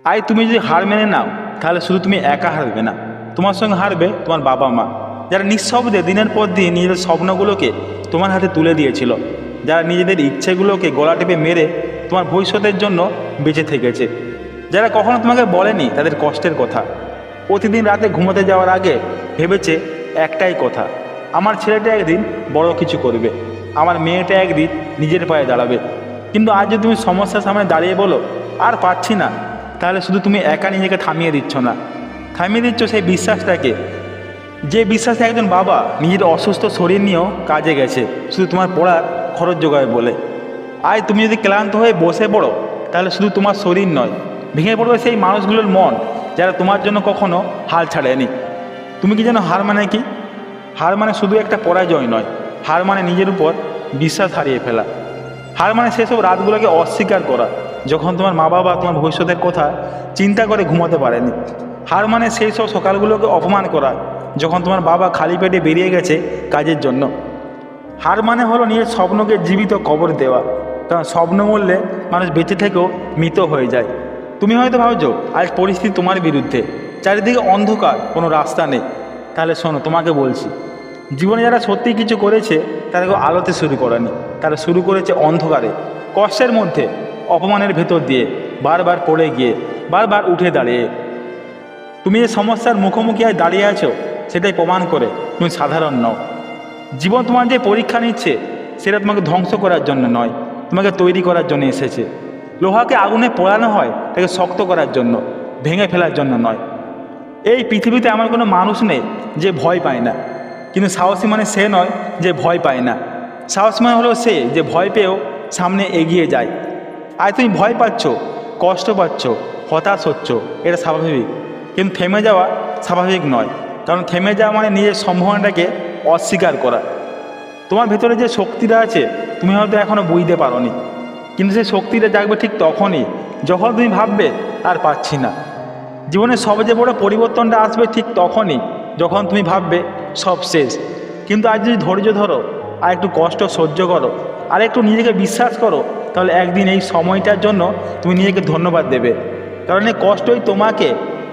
আজ তুমি যদি হার মেনে নাও তাহলে শুধু তুমি একা হারবে না, তোমার সঙ্গে হারবে তোমার বাবা মা, যারা নিঃশব্দে দিনের পর দিন নিজেদের স্বপ্নগুলোকে তোমার হাতে তুলে দিয়েছিল, যারা নিজেদের ইচ্ছেগুলোকে গলা টিপে মেরে তোমার ভবিষ্যতের জন্য বেঁচে থেকেছে, যারা কখনো তোমাকে বলেনি তাদের কষ্টের কথা। প্রতিদিন রাতে ঘুমোতে যাওয়ার আগে ভেবেছে একটাই কথা, আমার ছেলেটা একদিন বড় কিছু করবে, আমার মেয়েটা একদিন নিজের পায়ে দাঁড়াবে। কিন্তু আজ যদি তুমি সমস্যার সামনে দাঁড়িয়ে বলো আর পারছি না, তাহলে শুধু তুমি একা নিজেকে থামিয়ে দিচ্ছ না, থামিয়ে দিচ্ছ সেই বিশ্বাসটাকে, যে বিশ্বাসে একজন বাবা নিজের অসুস্থ শরীর নিয়েও কাজে গেছে শুধু তোমার পড়ার খরচ জোগাবে বলে। আজ তুমি যদি ক্লান্ত হয়ে বসে পড়ো তাহলে শুধু তোমার শরীর নয়, ভেঙে পড়বে সেই মানুষগুলোর মন যারা তোমার জন্য কখনো হাল ছাড়েনি। তুমি কি যেন হার মানে কি? হার মানে শুধু একটা পরাজয় নয়, হার মানে নিজের উপর বিশ্বাস হারিয়ে ফেলা। হার মানে সেসব রাতগুলোকে অস্বীকার করা যখন তোমার মা বাবা তোমার ভবিষ্যতের কথা চিন্তা করে ঘুমাতে পারেনি। হার মানে সেই সব সকালগুলোকে অপমান করা যখন তোমার বাবা খালি পেটে বেরিয়ে গেছে কাজের জন্য। হার মানে হলো নিজের স্বপ্নকে জীবিত কবর দেওয়া, কারণ স্বপ্ন মরলে মানুষ বেঁচে থেকেও মৃত হয়ে যায়। তুমি হয়তো ভাবছো আজ পরিস্থিতি তোমার বিরুদ্ধে, চারিদিকে অন্ধকার, কোনো রাস্তা নেই। তাহলে শোনো, তোমাকে বলছি, জীবনে যারা সত্যি কিছু করেছে তারা কেউ আলোতে শুরু করেনি, তারা শুরু করেছে অন্ধকারে, কষ্টের মধ্যে, অপমানের ভেতর দিয়ে, বারবার পড়ে গিয়ে, বারবার উঠে দাঁড়িয়ে। তুমি যে সমস্যার মুখোমুখি আজ দাঁড়িয়ে আছো সেটাই প্রমাণ করে তুমি সাধারণ নও। জীবন তোমার যে পরীক্ষা নিচ্ছে সেটা তোমাকে ধ্বংস করার জন্য নয়, তোমাকে তৈরি করার জন্য এসেছে। লোহাকে আগুনে পোড়ানো হয় তাকে শক্ত করার জন্য, ভেঙে ফেলার জন্য নয়। এই পৃথিবীতে এমন কোনো মানুষ নেই যে ভয় পায় না, কিন্তু সাহসী মানে সে নয় যে ভয় পায় না। সাহস মানে হলো সে যে ভয় পেয়েও সামনে এগিয়ে যায়। আজ তুমি ভয় পাচ্ছ, কষ্ট পাচ্ছ, হতাশ হচ্ছ, এটা স্বাভাবিক, কিন্তু থেমে যাওয়া স্বাভাবিক নয়। কারণ থেমে যাওয়া মানে নিজের সম্ভাবনাটাকে অস্বীকার করা। তোমার ভেতরে যে শক্তিটা আছে তুমি হয়তো এখনও বুঝতে পারোনি, কিন্তু সেই শক্তিটা জাগবে ঠিক তখনই যখন তুমি ভাববে আর পাচ্ছি না। জীবনের সবচেয়ে বড় পরিবর্তনটা আসবে ঠিক তখনই যখন তুমি ভাববে সব শেষ। কিন্তু আজ যদি ধৈর্য ধরো, আর একটু কষ্ট সহ্য করো, আর একটু নিজেকে বিশ্বাস করো, তাহলে একদিন এই সময়টার জন্য তুমি নিজেকে ধন্যবাদ দেবে। কারণ এই কষ্টই তোমাকে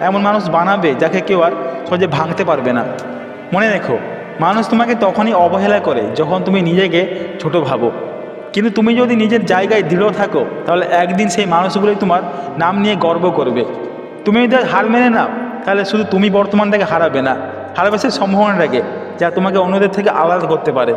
এমন মানুষ বানাবে যাকে কেউ আর সহজে ভাঙতে পারবে না। মনে রেখো, মানুষ তোমাকে তখনই অবহেলা করে যখন তুমি নিজেকে ছোট ভাবো, কিন্তু তুমি যদি নিজের জায়গায় দৃঢ় থাকো তাহলে একদিন সেই মানুষগুলোই তোমার নাম নিয়ে গর্ব করবে। তুমি যদি হার মেনে নাও তাহলে শুধু তুমি বর্তমানটাকে হারাবে না, হারাবে সেই সম্ভাবনাটাকে যা তোমাকে অন্যদের থেকে আলাদা করতে পারে।